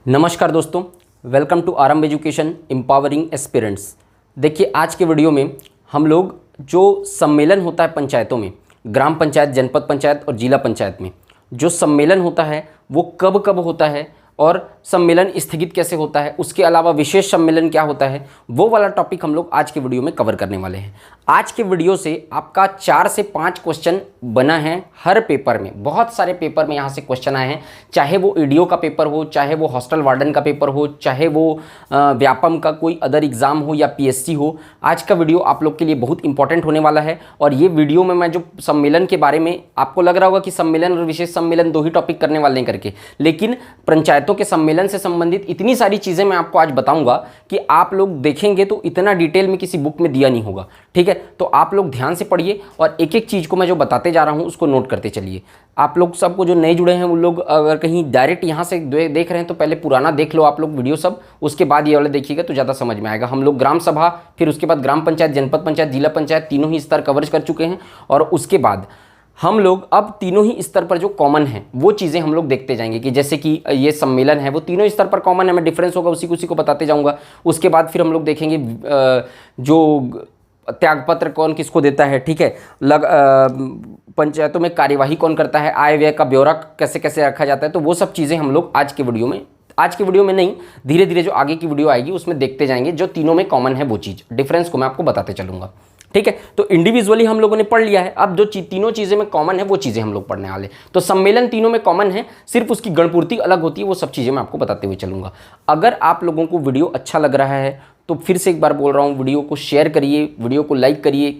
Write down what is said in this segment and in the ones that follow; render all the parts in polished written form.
नमस्कार दोस्तों, welcome to आरंभ एजुकेशन एम्पावरिंग एस्पिरेंट्स। देखिए, आज के वीडियो में हम लोग जो सम्मेलन होता है पंचायतों में, ग्राम पंचायत, जनपद पंचायत और जिला पंचायत में जो सम्मेलन होता है वो कब कब होता है और सम्मेलन स्थगित कैसे होता है, उसके अलावा विशेष सम्मेलन क्या होता है, वो वाला टॉपिक हम लोग आज के वीडियो में कवर करने वाले हैं। आज के वीडियो से आपका 4 से 5 क्वेश्चन बना है हर पेपर में। बहुत सारे पेपर में यहाँ से क्वेश्चन आए हैं, चाहे वो ईडीओ का पेपर हो, चाहे वो हॉस्टल वार्डन का पेपर हो, चाहे वो व्यापम का कोई अदर एग्ज़ाम हो या पीएससी हो। आज का वीडियो आप लोग के लिए बहुत इंपॉर्टेंट होने वाला है। और ये वीडियो में मैं जो सम्मेलन के बारे में, आपको लग रहा होगा कि सम्मेलन और विशेष सम्मेलन दो ही टॉपिक करने वाले हैं करके, लेकिन पंचायतों के सम्मेलन से संबंधित इतनी सारी चीज़ें मैं आपको आज बताऊंगा कि आप लोग देखेंगे तो इतना डिटेल में किसी बुक में दिया नहीं होगा। ठीक है, तो आप लोग ध्यान से पढ़िए और एक एक चीज़ को मैं जो बताते जा रहा हूं उसको नोट करते चलिए। आप लोग सबको जो नए जुड़े हैं उन लोग अगर कहीं डायरेक्ट यहाँ से देख रहे हैं तो पहले पुराना देख लो आप लोग वीडियो सब, उसके बाद ये वाला देखिएगा तो ज़्यादा समझ में आएगा। हम लोग ग्राम सभा, फिर उसके बाद ग्राम पंचायत, जनपद पंचायत, जिला पंचायत, तीनों ही स्तर कवर कर चुके हैं। और उसके बाद हम लोग अब तीनों ही स्तर पर जो कॉमन है वो चीज़ें हम लोग देखते जाएंगे कि जैसे कि ये सम्मेलन है वो तीनों स्तर पर कॉमन है, मैं डिफरेंस होगा उसी को बताते जाऊंगा। उसके बाद फिर हम लोग देखेंगे जो त्यागपत्र कौन किसको देता है, ठीक है, पंचायतों में कार्यवाही कौन करता है, आय व्यय का ब्यौरा कैसे कैसे रखा जाता है, तो वो सब चीज़ें हम लोग आज के वीडियो में नहीं, धीरे धीरे जो आगे की वीडियो आएगी उसमें देखते जाएंगे। जो तीनों में कॉमन है वो चीज़, डिफरेंस को मैं आपको बताते चलूँगा। ठीक है, तो इंडिविजुअली हम लोगों ने पढ़ लिया है, अब जो तीनों चीज़ें में कॉमन है वो चीज़ें हम लोग पढ़ने वाले। तो सम्मेलन तीनों में कॉमन है, सिर्फ उसकी गणपूर्ति अलग होती है, वो सब चीज़ें मैं आपको बताते हुए चलूँगा। अगर आप लोगों को वीडियो अच्छा लग रहा है तो फिर से एक बार बोल रहा हूँ, वीडियो को शेयर करिए, वीडियो को लाइक करिए,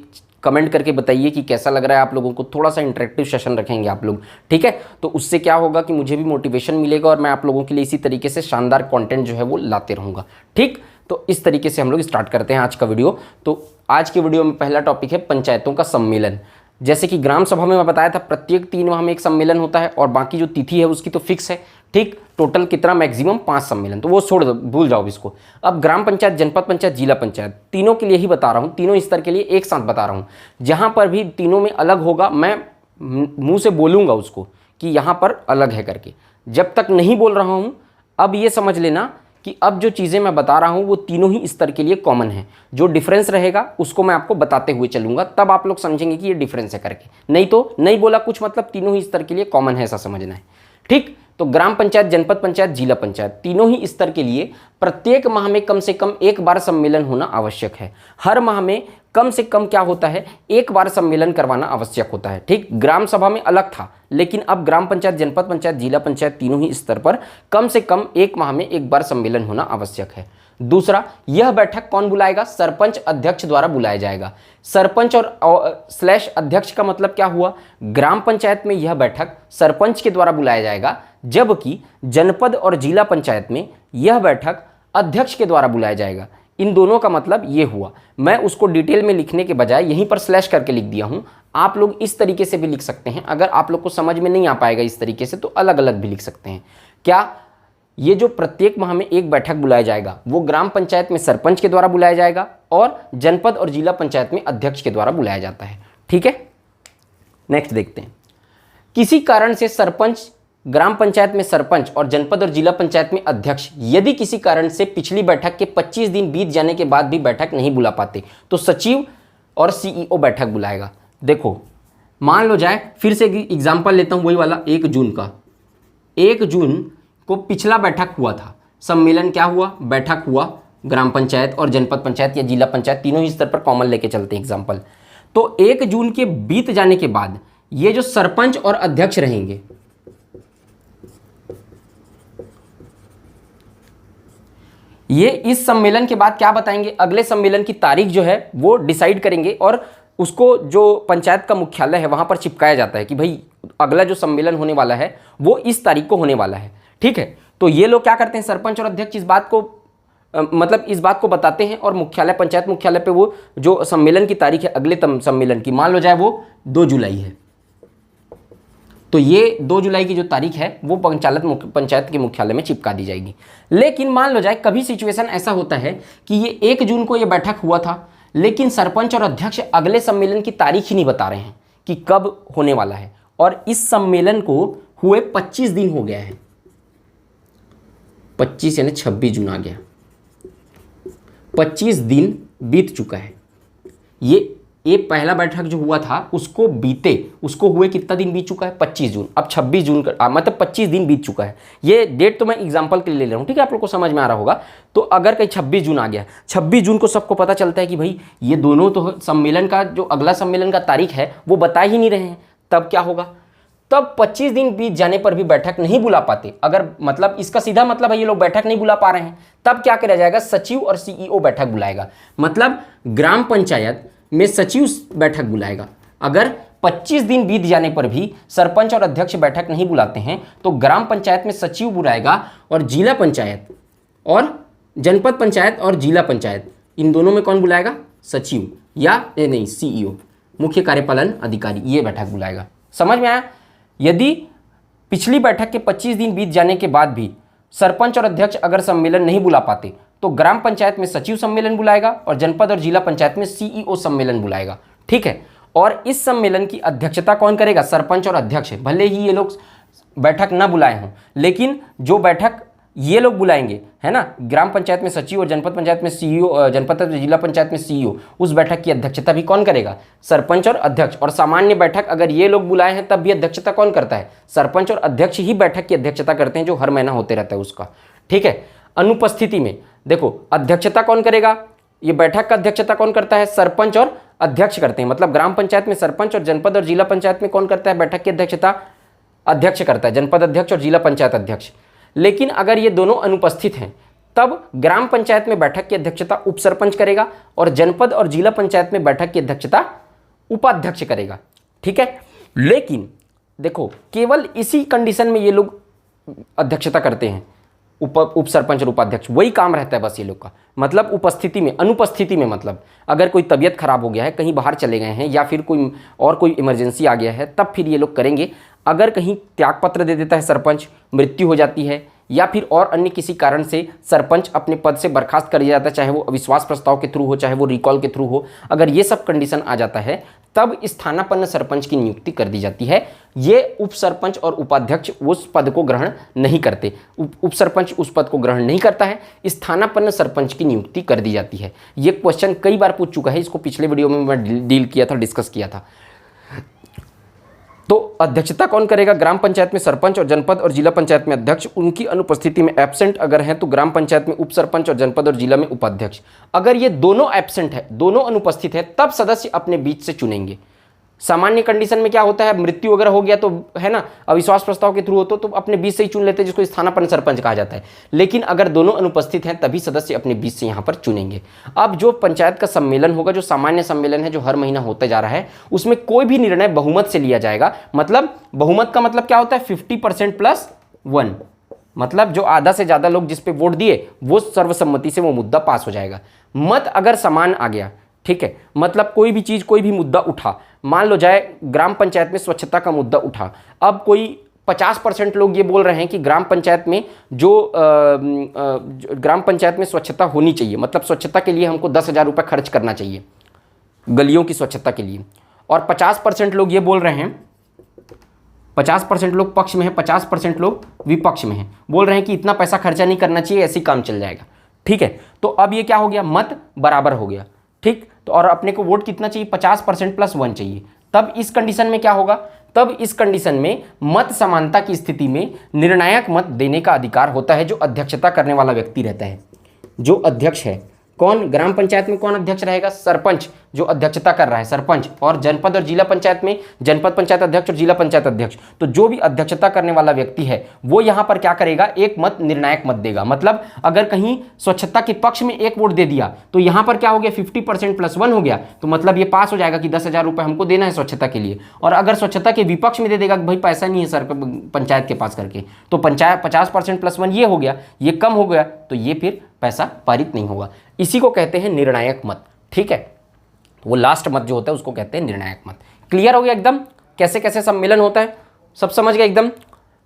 कमेंट करके बताइए कि कैसा लग रहा है आप लोगों को। थोड़ा सा इंटरेक्टिव सेशन रखेंगे आप लोग, ठीक है, तो उससे क्या होगा कि मुझे भी मोटिवेशन मिलेगा और मैं आप लोगों के लिए इसी तरीके से शानदार कंटेंट जो है वो लाते रहूँगा। ठीक, तो इस तरीके से हम लोग स्टार्ट करते हैं आज का वीडियो। तो आज के वीडियो में पहला टॉपिक है पंचायतों का सम्मेलन। जैसे कि ग्राम सभा में मैं बताया था प्रत्येक 3 माह में एक सम्मेलन होता है और बाकी जो तिथि है उसकी तो फिक्स है। ठीक, टोटल कितना, मैक्सिमम 5 सम्मेलन, तो वो छोड़ दो, भूल जाओ इसको। अब ग्राम पंचायत, जनपद पंचायत, जिला पंचायत, तीनों के लिए ही बता रहा हूँ, तीनों स्तर के लिए एक साथ बता रहा हूँ। जहाँ पर भी तीनों में अलग होगा मैं मुँह से बोलूँगा उसको कि यहाँ पर अलग है करके। जब तक नहीं बोल रहा हूँ, अब ये समझ लेना कि अब जो चीज़ें मैं बता रहा हूँ वो तीनों ही स्तर के लिए कॉमन है। जो डिफरेंस रहेगा उसको मैं आपको बताते हुए चलूँगा, तब आप लोग समझेंगे कि ये डिफरेंस है करके। नहीं तो नहीं बोला कुछ मतलब तीनों ही स्तर के लिए कॉमन है, ऐसा समझना है। ठीक, तो ग्राम पंचायत, जनपद पंचायत, जिला पंचायत, तीनों ही स्तर के लिए प्रत्येक माह में कम से कम एक बार सम्मेलन होना आवश्यक है। हर माह में कम से कम क्या होता है, एक बार सम्मेलन करवाना आवश्यक होता है। ठीक, ग्राम सभा में अलग था, लेकिन अब ग्राम पंचायत, जनपद पंचायत, जिला पंचायत, तीनों ही स्तर पर कम से कम एक माह में एक बार सम्मेलन होना आवश्यक है। दूसरा, यह बैठक कौन बुलाएगा? सरपंच अध्यक्ष द्वारा बुलाया जाएगा। सरपंच और स्लैश अध्यक्ष का मतलब क्या हुआ? ग्राम पंचायत में यह बैठक सरपंच के द्वारा बुलाया जाएगा, जबकि जनपद और जिला पंचायत में यह बैठक अध्यक्ष के द्वारा बुलाया जाएगा। इन दोनों का मतलब ये हुआ। मैं उसको डिटेल में लिखने के बजाय यहीं पर स्लैश करके लिख दिया हूँ। आप लोग इस तरीके से भी लिख सकते हैं, अगर आप लोग को समझ में नहीं आ पाएगा इस तरीके से तो अलग अलग भी लिख सकते हैं। क्या ये जो प्रत्येक माह में एक बैठक बुलाया जाएगा वो ग्राम पंचायत में सरपंच के द्वारा बुलाया जाएगा और जनपद और जिला पंचायत में अध्यक्ष के द्वारा बुलाया जाता है। ठीक है, नेक्स्ट देखते हैं। किसी कारण से सरपंच, ग्राम पंचायत में सरपंच और जनपद और जिला पंचायत में अध्यक्ष यदि किसी कारण से पिछली बैठक के 25 दिन बीत जाने के बाद भी बैठक नहीं बुला पाते तो सचिव और सीईओ बैठक बुलाएगा। देखो, मान लो जाए, फिर से एग्जाम्पल लेता हूं वही वाला 1 जून का। 1 जून को पिछला बैठक हुआ था, सम्मेलन क्या हुआ, बैठक हुआ ग्राम पंचायत और जनपद पंचायत या जिला पंचायत, तीनों ही स्तर पर कॉमन लेके चलते हैं एग्जाम्पल। तो 1 जून के बीत जाने के बाद ये जो सरपंच और अध्यक्ष रहेंगे, ये इस सम्मेलन के बाद क्या बताएंगे, अगले सम्मेलन की तारीख जो है वो डिसाइड करेंगे और उसको जो पंचायत का मुख्यालय है वहां पर चिपकाया जाता है कि भाई अगला जो सम्मेलन होने वाला है वो इस तारीख को होने वाला है। ठीक है, तो ये लोग क्या करते हैं, सरपंच और अध्यक्ष इस बात को मतलब इस बात को बताते हैं और मुख्यालय, पंचायत मुख्यालय पे वो जो सम्मेलन की तारीख है अगले सम्मेलन की, मान लो जाए वो 2 जुलाई है, तो ये 2 जुलाई की जो तारीख है वो पंचायत के मुख्यालय में चिपका दी जाएगी। लेकिन मान लो जाए कभी सिचुएशन ऐसा होता है कि ये 1 जून को ये बैठक हुआ था, लेकिन सरपंच और अध्यक्ष अगले सम्मेलन की तारीख ही नहीं बता रहे हैं कि कब होने वाला है, और इस सम्मेलन को हुए 25 दिन हो गया है। 25 यानी 26 जून आ गया, 25 दिन बीत चुका है। ये पहला बैठक जो हुआ था उसको हुए कितना दिन बीत चुका है, 25 जून। अब 26 जून का मतलब 25 दिन बीत चुका है। ये डेट तो मैं एग्जांपल के लिए ले रहा हूँ, ठीक है, आप लोग को समझ में आ रहा होगा। तो अगर कहीं 26 जून आ गया, 26 जून को सबको पता चलता है कि भाई ये दोनों तो सम्मेलन का जो अगला सम्मेलन का तारीख है वो बता ही नहीं रहे हैं, तब क्या होगा, तब 25 दिन बीत जाने पर भी बैठक नहीं बुला पाते, अगर मतलब इसका सीधा मतलब है ये लोग बैठक नहीं बुला पा रहे हैं, तब क्या किया जाएगा, सचिव और सीईओ बैठक बुलाएगा। मतलब ग्राम पंचायत में सचिव बैठक बुलाएगा। अगर 25 दिन बीत जाने पर भी सरपंच और अध्यक्ष बैठक नहीं बुलाते हैं तो ग्राम पंचायत में सचिव बुलाएगा, और जिला पंचायत और जनपद पंचायत और जिला पंचायत इन दोनों में कौन बुलाएगा, सचिव या नहीं सीईओ, मुख्य कार्यपालन अधिकारी, ये बैठक बुलाएगा। समझ में आया। यदि पिछली बैठक के 25 दिन बीत जाने के बाद भी सरपंच और अध्यक्ष अगर सम्मेलन नहीं बुला पाते तो ग्राम पंचायत में सचिव सम्मेलन बुलाएगा और जनपद और जिला पंचायत में सीईओ सम्मेलन बुलाएगा, ठीक है। और इस सम्मेलन की अध्यक्षता कौन करेगा, सरपंच और अध्यक्ष। भले ही ये लोग बैठक ना बुलाए हों, लेकिन जो बैठक ये लोग बुलाएंगे, है ना, ग्राम पंचायत में सचिव और जनपद पंचायत में सीईओ, जनपद और जिला पंचायत में सीईओ, उस बैठक की अध्यक्षता भी कौन करेगा, सरपंच और अध्यक्ष। और सामान्य बैठक अगर ये लोग बुलाए हैं तब भी अध्यक्षता कौन करता है, सरपंच और अध्यक्ष ही बैठक की अध्यक्षता करते हैं, जो हर महीना होते रहता है उसका, ठीक है। अनुपस्थिति में देखो अध्यक्षता कौन करेगा, ये बैठक का अध्यक्षता कौन करता है, सरपंच और अध्यक्ष करते हैं। मतलब ग्राम पंचायत में सरपंच और जनपद और जिला पंचायत में कौन करता है बैठक की अध्यक्षता, अध्यक्ष करता है, जनपद अध्यक्ष और जिला पंचायत अध्यक्ष। लेकिन अगर ये दोनों अनुपस्थित हैं तब ग्राम पंचायत में बैठक की अध्यक्षता उप सरपंच करेगा और जनपद और जिला पंचायत में बैठक की अध्यक्षता उपाध्यक्ष करेगा, ठीक है। लेकिन देखो केवल इसी कंडीशन में ये लोग अध्यक्षता करते हैं, उप सरपंच और उपाध्यक्ष, वही काम रहता है बस ये लोग का। मतलब उपस्थिति में, अनुपस्थिति में मतलब अगर कोई तबीयत खराब हो गया है, कहीं बाहर चले गए हैं या फिर कोई इमरजेंसी आ गया है, तब फिर ये लोग करेंगे। अगर कहीं त्यागपत्र दे देता है सरपंच, मृत्यु हो जाती है या फिर और अन्य किसी कारण से सरपंच अपने पद से बर्खास्त कर दिया जाता है, चाहे वो अविश्वास प्रस्ताव के थ्रू हो चाहे वो रिकॉल के थ्रू हो, अगर ये सब कंडीशन आ जाता है तब स्थानापन्न सरपंच की नियुक्ति कर दी जाती है। ये उप सरपंच और उपाध्यक्ष उस पद को ग्रहण नहीं करते, उप सरपंच उस पद को ग्रहण नहीं करता है, स्थानापन्न सरपंच की नियुक्ति कर दी जाती है। ये क्वेश्चन कई बार पूछ चुका है, इसको पिछले वीडियो में मैं डील किया था, डिस्कस किया था। तो अध्यक्षता कौन करेगा, ग्राम पंचायत में सरपंच और जनपद और जिला पंचायत में अध्यक्ष, उनकी अनुपस्थिति में एब्सेंट अगर हैं तो ग्राम पंचायत में उप सरपंच और जनपद और जिला में उपाध्यक्ष। अगर ये दोनों एब्सेंट है, दोनों अनुपस्थित है, तब सदस्य अपने बीच से चुनेंगे। सामान्य कंडीशन में क्या होता है, मृत्यु वगैरह हो गया तो है ना, अविश्वास प्रस्ताव के थ्रू हो तो अपने बीच से ही चुन लेते हैं, जिसको स्थानापन्न सरपंच कहा जाता है। लेकिन अगर दोनों अनुपस्थित हैं तभी सदस्य अपने बीच से यहाँ पर चुनेंगे। अब जो पंचायत का सम्मेलन होगा, जो सामान्य सम्मेलन है जो हर महीना होता जा रहा है, उसमें कोई भी निर्णय बहुमत से लिया जाएगा। मतलब बहुमत का मतलब क्या होता है, 50% + 1, मतलब जो आधा से ज़्यादा लोग जिस पे वोट दिए वो सर्वसम्मति से वो मुद्दा पास हो जाएगा। मत अगर समान आ गया, ठीक है, मतलब कोई भी चीज़, कोई भी मुद्दा उठा, मान लो जाए ग्राम पंचायत में स्वच्छता का मुद्दा उठा, अब कोई 50% लोग ये बोल रहे हैं कि ग्राम पंचायत में ग्राम पंचायत में स्वच्छता होनी चाहिए, मतलब स्वच्छता के लिए हमको 10,000 रुपये खर्च करना चाहिए गलियों की स्वच्छता के लिए, और 50% लोग ये बोल रहे हैं, 50% लोग पक्ष में हैं, 50% लोग विपक्ष में हैं, बोल रहे हैं कि इतना पैसा खर्चा नहीं करना चाहिए, ऐसे ही काम चल जाएगा, ठीक है। तो अब ये क्या हो गया, मत बराबर हो गया, ठीक। तो और अपने को वोट कितना चाहिए, 50% + 1 चाहिए। तब इस कंडीशन में क्या होगा, तब इस कंडीशन में मत समानता की स्थिति में निर्णायक मत देने का अधिकार होता है जो अध्यक्षता करने वाला व्यक्ति रहता है, जो अध्यक्ष है। कौन, ग्राम पंचायत में कौन अध्यक्ष रहेगा, सरपंच जो अध्यक्षता कर रहा है, सरपंच, और जनपद और जिला पंचायत में जनपद पंचायत अध्यक्ष और जिला पंचायत अध्यक्ष। तो जो भी अध्यक्षता करने वाला व्यक्ति है वो यहाँ पर क्या करेगा, एक मत निर्णायक मत देगा। मतलब अगर कहीं स्वच्छता के पक्ष में एक वोट दे दिया तो यहाँ पर क्या हो गया, 50% + 1 हो गया, तो मतलब ये पास हो जाएगा कि 10,000 रुपये हमको देना है स्वच्छता के लिए। और अगर स्वच्छता के विपक्ष में दे देगा कि भाई पैसा नहीं है सर पंचायत के पास करके, तो पंचायत 50% + 1 ये हो गया, ये कम हो गया, तो ये फिर पैसा पारित नहीं होगा। इसी को कहते हैं निर्णायक मत, ठीक है। वो लास्ट मत जो होता है उसको कहते हैं निर्णायक मत। क्लियर हो गया एकदम, कैसे कैसे सम्मेलन होता है, सब समझ गए एकदम,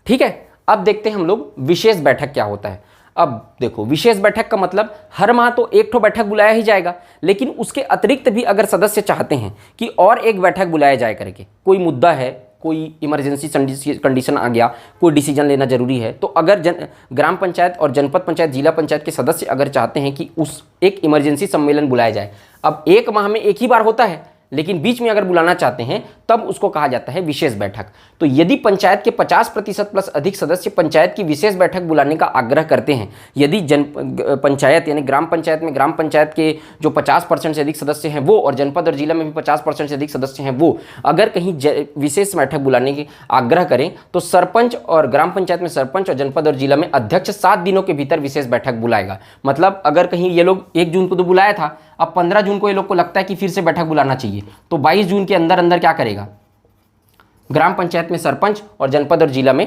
ठीक है। अब देखते हैं हम लोग विशेष बैठक क्या होता है। अब देखो विशेष बैठक का मतलब हर माह तो एक ठो बैठक बुलाया ही जाएगा, लेकिन उसके अतिरिक्त भी अगर सदस्य चाहते हैं कि और एक बैठक बुलाया जाए करके, कोई मुद्दा है, कोई इमरजेंसी कंडीशन आ गया, कोई डिसीजन लेना जरूरी है, तो अगर ग्राम पंचायत और जनपद पंचायत, जिला पंचायत के सदस्य अगर चाहते हैं कि उस एक इमरजेंसी सम्मेलन बुलाया जाए, अब 1 माह में एक ही बार होता है, लेकिन बीच में अगर बुलाना चाहते हैं तब उसको कहा जाता है विशेष बैठक। तो यदि पंचायत के 50% प्लस अधिक सदस्य पंचायत की विशेष बैठक बुलाने का आग्रह करते हैं, यदि पंचायत यानी ग्राम पंचायत में ग्राम पंचायत के जो 50% से अधिक सदस्य हैं वो, और जनपद और जिला में भी 50% से अधिक सदस्य हैं वो, अगर कहीं विशेष बैठक बुलाने की आग्रह करें तो सरपंच, और ग्राम पंचायत में सरपंच और जनपद और जिला में अध्यक्ष 7 दिनों के भीतर विशेष बैठक बुलाएगा। मतलब अगर कहीं ये लोग 1 जून को तो बुलाया था, अब 15 जून को ये लोग को लगता है कि फिर से बैठक बुलाना चाहिए, तो 22 जून के अंदर अंदर क्या करेगा, ग्राम पंचायत में सरपंच और जनपद और जिला में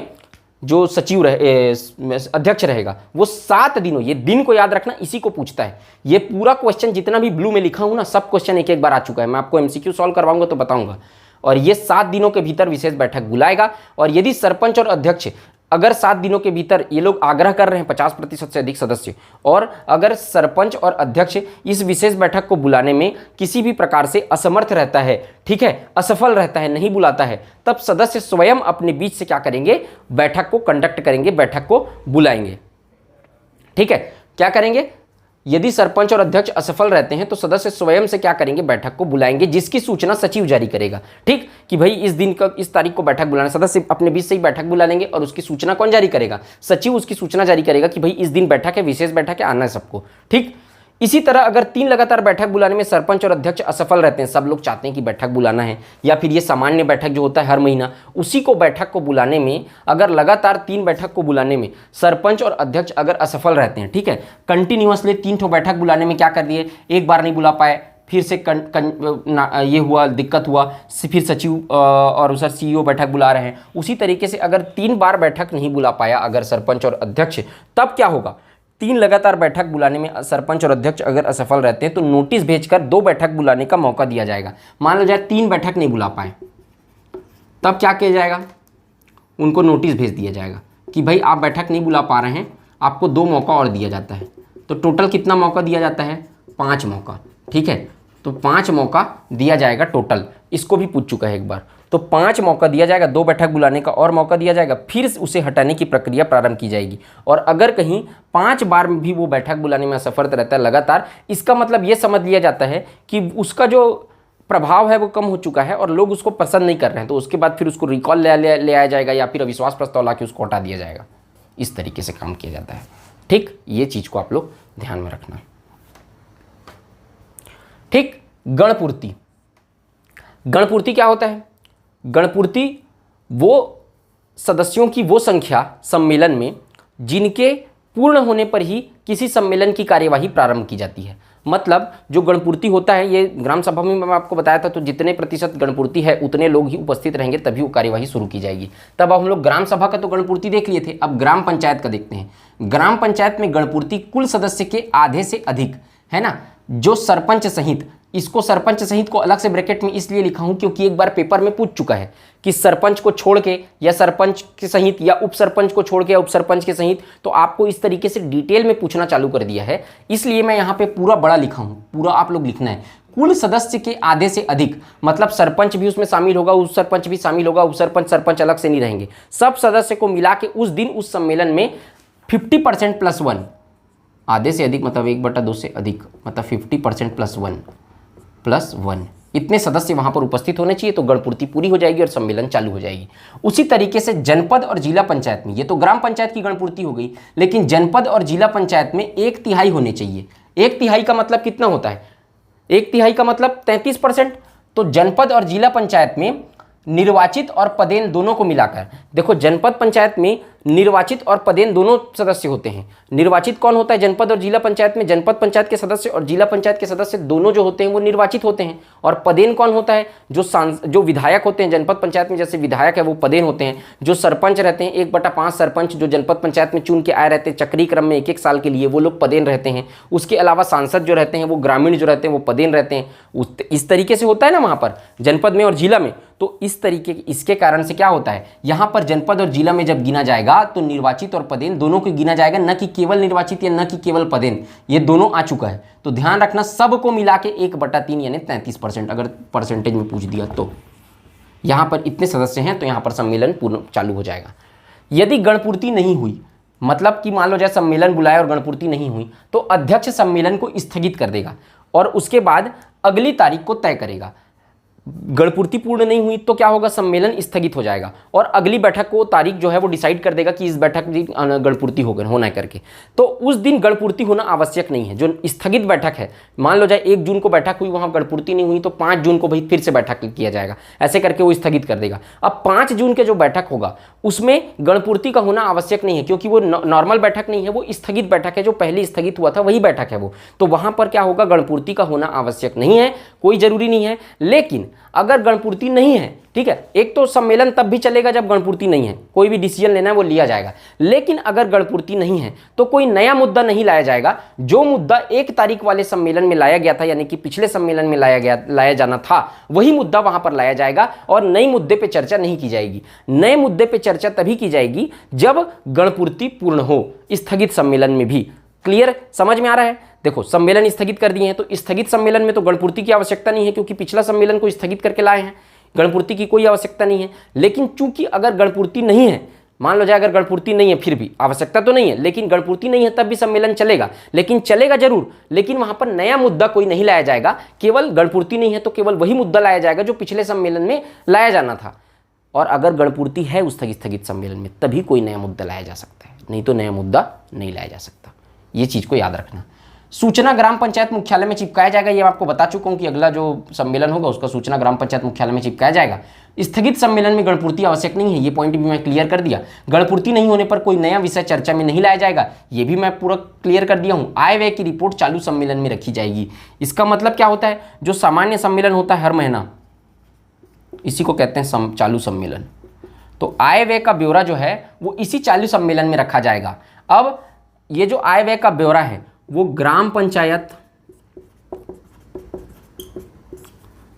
जो सचिव अध्यक्ष रहेगा वो 7 दिनों, ये दिन को याद रखना, इसी को पूछता है। ये पूरा क्वेश्चन जितना भी ब्लू में लिखा हूं ना, सब क्वेश्चन एक एक बार आ चुका है, मैं आपको एमसीक्यू सॉल्व करवाऊंगा तो बताऊंगा। और ये 7 दिनों के भीतर विशेष बैठक बुलाएगा। और यदि सरपंच और अध्यक्ष अगर 7 दिनों के भीतर ये लोग आग्रह कर रहे हैं 50% से अधिक सदस्य, और अगर सरपंच और अध्यक्ष इस विशेष बैठक को बुलाने में किसी भी प्रकार से असमर्थ रहता है, ठीक है, असफल रहता है, नहीं बुलाता है, तब सदस्य स्वयं अपने बीच से क्या करेंगे, बैठक को कंडक्ट करेंगे, बैठक को बुलाएंगे। ठीक है, क्या करेंगे, यदि सरपंच और अध्यक्ष असफल रहते हैं तो सदस्य स्वयं से क्या करेंगे, बैठक को बुलाएंगे, जिसकी सूचना सचिव जारी करेगा। ठीक, कि भाई इस दिन का इस तारीख को बैठक बुलाना, सदस्य अपने बीच से ही बैठक बुला लेंगे और उसकी सूचना कौन जारी करेगा, सचिव उसकी सूचना जारी करेगा कि भाई इस दिन बैठक है, विशेष बैठक है, आना है सबको। ठीक, इसी तरह अगर 3 लगातार बैठक बुलाने में सरपंच और अध्यक्ष असफल रहते हैं, सब लोग चाहते हैं कि बैठक बुलाना है, या फिर ये सामान्य बैठक जो होता है हर महीना, उसी को बैठक को बुलाने में अगर लगातार 3 बैठक को बुलाने में सरपंच और अध्यक्ष अगर असफल रहते हैं, ठीक है, कंटिन्यूअसली 3 ठो बैठक बुलाने में क्या कर दिए, एक बार नहीं बुला पाए, फिर से ये हुआ, दिक्कत हुआ, फिर सचिव और उधर सीईओ बैठक बुला रहे हैं, उसी तरीके से अगर 3 बार बैठक नहीं बुला पाया अगर सरपंच और अध्यक्ष, तब क्या होगा, 3 लगातार बैठक बुलाने में सरपंच और अध्यक्ष अगर असफल रहते हैं तो नोटिस भेजकर 2 बैठक बुलाने का मौका दिया जाएगा। मान लो जाए 3 बैठक नहीं बुला पाए, तब क्या किया जाएगा, उनको नोटिस भेज दिया जाएगा कि भाई आप बैठक नहीं बुला पा रहे हैं, आपको 2 मौका और दिया जाता है। तो टोटल कितना मौका दिया जाता है, 5 मौका। ठीक है, तो 5 मौका दिया जाएगा टोटल, इसको भी पूछ चुका है एक बार। तो 5 मौका दिया जाएगा, 2 बैठक बुलाने का और मौका दिया जाएगा, फिर उसे हटाने की प्रक्रिया प्रारंभ की जाएगी। और अगर कहीं 5 बार भी वो बैठक बुलाने में असफल रहता है लगातार, इसका मतलब ये समझ लिया जाता है कि उसका जो प्रभाव है वो कम हो चुका है और लोग उसको पसंद नहीं कर रहे हैं, तो उसके बाद फिर उसको रिकॉल ले आया जाएगा या फिर अविश्वास प्रस्ताव ला के उसको हटा दिया जाएगा। इस तरीके से काम किया जाता है। ठीक, ये चीज़ को आप लोग ध्यान में रखना। ठीक, गणपूर्ति। गणपूर्ति क्या होता है, गणपूर्ति वो सदस्यों की वो संख्या सम्मेलन में जिनके पूर्ण होने पर ही किसी सम्मेलन की कार्यवाही प्रारंभ की जाती है। मतलब जो गणपूर्ति होता है, ये ग्राम सभा में मैं आपको बताया था, तो जितने प्रतिशत गणपूर्ति है उतने लोग ही उपस्थित रहेंगे तभी वो कार्यवाही शुरू की जाएगी। तब अब हम लोग ग्राम सभा का तो गणपूर्ति देख लिए थे, अब ग्राम पंचायत का देखते हैं। ग्राम पंचायत में गणपूर्ति कुल सदस्य के आधे से अधिक है ना, जो सरपंच सहित, इसको सरपंच सहित को अलग से ब्रैकेट में इसलिए लिखा हूं क्योंकि एक बार पेपर में पूछ चुका है कि सरपंच को छोड़ के या सरपंच के सहित या उप सरपंच को छोड़ के या उप सरपंच के सहित, तो आपको इस तरीके से डिटेल में पूछना चालू कर दिया है, इसलिए मैं यहाँ पे पूरा बड़ा लिखा हूँ, पूरा आप लोग लिखना है। कुल सदस्य के आधे से अधिक, मतलब सरपंच भी उसमें शामिल होगा, उप सरपंच भी शामिल होगा, उप सरपंच सरपंच अलग से नहीं रहेंगे, सब सदस्य को मिला के उस दिन उस सम्मेलन में 50% प्लस 1, आधे से अधिक मतलब 1/2 से अधिक, मतलब 50% प्लस 1 इतने सदस्य वहां पर उपस्थित होने चाहिए, तो गणपूर्ति पूरी हो जाएगी और सम्मेलन चालू हो जाएगी। उसी तरीके से जनपद और जिला पंचायत में, ये तो ग्राम पंचायत की गणपूर्ति हो गई, लेकिन जनपद और जिला पंचायत में 1/3 होने चाहिए। 1/3 का मतलब कितना होता है, 1/3 का मतलब 33%। तो जनपद और जिला पंचायत में निर्वाचित और पदेन दोनों को मिलाकर, देखो जनपद पंचायत में निर्वाचित और पदेन दोनों सदस्य होते हैं। निर्वाचित कौन होता है जनपद और जिला पंचायत में, जनपद पंचायत के सदस्य और जिला पंचायत के सदस्य दोनों जो होते हैं वो निर्वाचित होते हैं। और पदेन कौन होता है, जो विधायक होते हैं जनपद पंचायत में, जैसे विधायक है वो पदेन होते हैं। जो सरपंच रहते हैं 1/5 सरपंच जो जनपद पंचायत में चुन के आए रहते हैं चक्रीय क्रम में 1-1 साल के लिए, वो लोग पदेन रहते हैं। उसके अलावा सांसद जो रहते हैं वो ग्रामीण जो रहते हैं वो पदेन रहते हैं। इस तरीके से होता है ना वहाँ पर जनपद में और जिला में। तो इस तरीके, इसके कारण से क्या होता है, यहाँ पर जनपद और जिला में जब गिना जाएगा तो निर्वाचित और पदेन दोनों को गिना जाएगा, न कि केवल निर्वाचित या न कि केवल पदेन, ये दोनों आ चुका है। तो ध्यान रखना सबको मिला के 1/3 यानी 33%, अगर परसेंटेज में पूछ दिया तो। यहाँ पर इतने सदस्य हैं तो यहाँ पर सम्मेलन पूर्ण चालू हो जाएगा। यदि गणपूर्ति नहीं हुई, मतलब कि मान लो जैसे सम्मेलन बुलाया और गणपूर्ति नहीं हुई, तो अध्यक्ष सम्मेलन को स्थगित कर देगा और उसके बाद अगली तारीख को तय करेगा। गणपूर्ति पूर्ण नहीं हुई तो क्या होगा, सम्मेलन स्थगित हो जाएगा और अगली बैठक को तारीख जो है वो डिसाइड कर देगा कि इस बैठक दिन गणपूर्ति होना है करके। तो उस दिन गणपूर्ति होना आवश्यक नहीं है। जो स्थगित बैठक है, मान लो जाए 1 जून को बैठक हुई, वहां गणपूर्ति नहीं हुई तो 5 जून को भाई फिर से बैठक किया जाएगा, ऐसे करके वो स्थगित कर देगा। अब 5 जून के जो बैठक होगा उसमें गणपूर्ति का होना आवश्यक नहीं है, क्योंकि वो नॉर्मल बैठक नहीं है, वो स्थगित बैठक है। जो पहले स्थगित हुआ था वही बैठक है वो, तो वहां पर क्या होगा, गणपूर्ति का होना आवश्यक नहीं है, कोई जरूरी नहीं है। लेकिन अगर गणपूर्ति नहीं है, ठीक है, एक तो सम्मेलन तब भी चलेगा जब गणपूर्ति नहीं है, कोई भी डिसीजन लेना है वो लिया जाएगा। लेकिन अगर गणपूर्ति नहीं है तो कोई नया मुद्दा नहीं लाया जाएगा। जो मुद्दा 1 तारीख वाले सम्मेलन में लाया गया था, यानी कि पिछले सम्मेलन में लाया जाना था, वही मुद्दा वहां पर लाया जाएगा और नए मुद्दे पे चर्चा नहीं की जाएगी। नए मुद्दे पे चर्चा तभी की जाएगी जब गणपूर्ति पूर्ण हो, स्थगित सम्मेलन में भी। क्लियर, समझ में आ रहा है? देखो, सम्मेलन स्थगित कर दिए हैं तो स्थगित सम्मेलन में तो गणपूर्ति की आवश्यकता नहीं है, क्योंकि पिछला सम्मेलन को स्थगित करके लाए हैं, गणपूर्ति की कोई आवश्यकता नहीं है। लेकिन चूंकि अगर गणपूर्ति नहीं है, मान लो जाए अगर गणपूर्ति नहीं है, फिर भी आवश्यकता तो नहीं है, लेकिन गणपूर्ति नहीं है तब भी सम्मेलन चलेगा, लेकिन चलेगा जरूर, लेकिन वहां पर नया मुद्दा कोई नहीं लाया जाएगा। केवल गणपूर्ति नहीं है तो केवल वही मुद्दा लाया जाएगा जो पिछले सम्मेलन में लाया जाना था। और अगर गणपूर्ति है उस स्थगित सम्मेलन में, तभी कोई नया मुद्दा लाया जा सकता है, नहीं तो नया मुद्दा नहीं लाया जा सकता। ये चीज को याद रखना। सूचना ग्राम पंचायत मुख्यालय में चिपकाया जाएगा, ये मैं आपको बता चुका हूं कि अगला जो सम्मेलन होगा उसका सूचना ग्राम पंचायत मुख्यालय में चिपकाया जाएगा। स्थगित सम्मेलन में गणपूर्ति आवश्यक नहीं है, ये पॉइंट भी मैं क्लियर कर दिया। गणपूर्ति नहीं होने पर कोई नया विषय चर्चा में नहीं लाया जाएगा, ये भी मैं पूरा क्लियर कर दिया हूं। आय व्यय की रिपोर्ट चालू सम्मेलन में रखी जाएगी। इसका मतलब क्या होता है, जो सामान्य सम्मेलन होता है हर महीना, इसी को कहते हैं चालू सम्मेलन। तो आय व्यय का ब्यौरा जो है वो इसी चालू सम्मेलन में रखा जाएगा। अब ये जो आय व्यय का ब्यौरा है वो ग्राम पंचायत,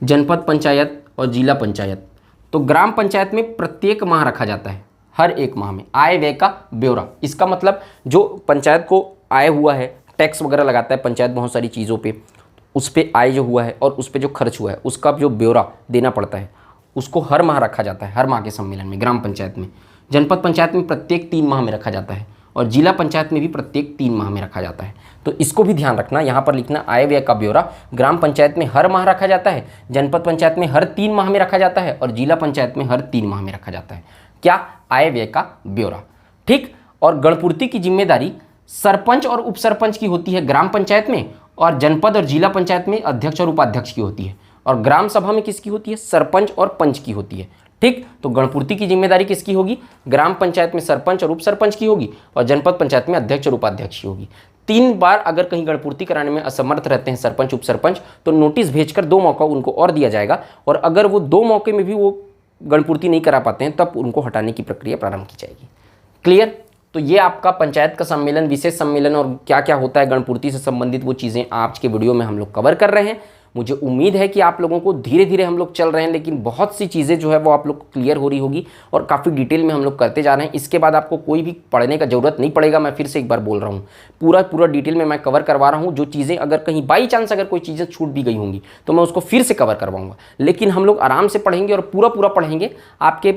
जनपद पंचायत और जिला पंचायत, तो ग्राम पंचायत में प्रत्येक माह रखा जाता है, हर एक माह में आय व्यय का ब्यौरा। इसका मतलब जो पंचायत को आय हुआ है, टैक्स वगैरह लगाता है पंचायत बहुत सारी चीज़ों पे, उस पर आय जो हुआ है और उस पर जो खर्च हुआ है उसका जो ब्यौरा देना पड़ता है, उसको हर माह रखा जाता है, हर माह के सम्मेलन में। ग्राम पंचायत में, जनपद पंचायत में प्रत्येक 3 माह में रखा जाता है और जिला पंचायत में भी प्रत्येक 3 माह में रखा जाता है। तो इसको भी ध्यान रखना, यहाँ पर लिखना आय व्यय का ब्यौरा ग्राम पंचायत में हर माह रखा जाता है, जनपद पंचायत में हर 3 माह में रखा जाता है और जिला पंचायत में हर 3 माह में रखा जाता है। क्या? आय व्यय का ब्यौरा। ठीक। और गणपूर्ति की जिम्मेदारी सरपंच और उप सरपंच की होती है ग्राम पंचायत में, और जनपद और जिला पंचायत में अध्यक्ष और उपाध्यक्ष की होती है, और ग्राम सभा में किसकी होती है? सरपंच और पंच की होती है। ठीक। तो गणपूर्ति की जिम्मेदारी किसकी होगी? ग्राम पंचायत में सरपंच और उप सरपंच की होगी और जनपद पंचायत में अध्यक्ष और उपाध्यक्ष की होगी। 3 बार अगर कहीं गणपूर्ति कराने में असमर्थ रहते हैं सरपंच उप सरपंच, तो नोटिस भेजकर 2 मौका उनको और दिया जाएगा, और अगर वो 2 मौके में भी वो गणपूर्ति नहीं करा पाते हैं तब उनको हटाने की प्रक्रिया प्रारंभ की जाएगी। क्लियर? तो ये आपका पंचायत का सम्मेलन, विशेष सम्मेलन और क्या क्या होता है गणपूर्ति से संबंधित, वो चीज़ें आज के वीडियो में हम लोग कवर कर रहे हैं। मुझे उम्मीद है कि आप लोगों को धीरे धीरे हम लोग चल रहे हैं, लेकिन बहुत सी चीज़ें जो है वो आप लोग को क्लियर हो रही होगी और काफ़ी डिटेल में हम लोग करते जा रहे हैं। इसके बाद आपको कोई भी पढ़ने का ज़रूरत नहीं पड़ेगा। मैं फिर से एक बार बोल रहा हूँ, पूरा डिटेल में मैं कवर करवा रहा हूँ। जो चीज़ें अगर कहीं बाई चांस अगर कोई चीज़ें छूट भी गई होंगी तो मैं उसको फिर से कवर करवाऊँगा, लेकिन हम लोग आराम से पढ़ेंगे और पूरा पढ़ेंगे। आपके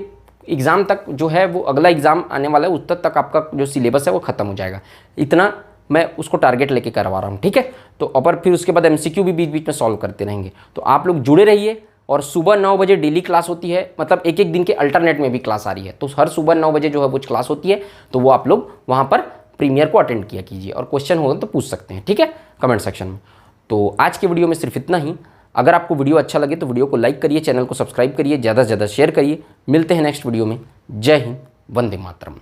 एग्ज़ाम तक जो है वो अगला एग्ज़ाम आने वाला है, उस तक आपका जो सिलेबस है वो ख़त्म हो जाएगा। इतना मैं उसको टारगेट लेके करवा रहा हूँ। ठीक है। तो और फिर उसके बाद MCQ भी बीच बीच में सॉल्व करते रहेंगे। तो आप लोग जुड़े रहिए। और सुबह 9 बजे डेली क्लास होती है, मतलब एक दिन के अल्टरनेट में भी क्लास आ रही है, तो हर सुबह 9 बजे जो है वो क्लास होती है, तो वो आप लोग वहाँ पर प्रीमियर को अटेंड किया कीजिए, और क्वेश्चन होगा तो पूछ सकते हैं। ठीक है, कमेंट सेक्शन में। तो आज के वीडियो में सिर्फ इतना ही। अगर आपको वीडियो अच्छा लगे तो वीडियो को लाइक करिए, चैनल को सब्सक्राइब करिए, ज़्यादा से ज़्यादा शेयर करिए। मिलते हैं नेक्स्ट वीडियो में। जय हिंद, वंदे मातरम।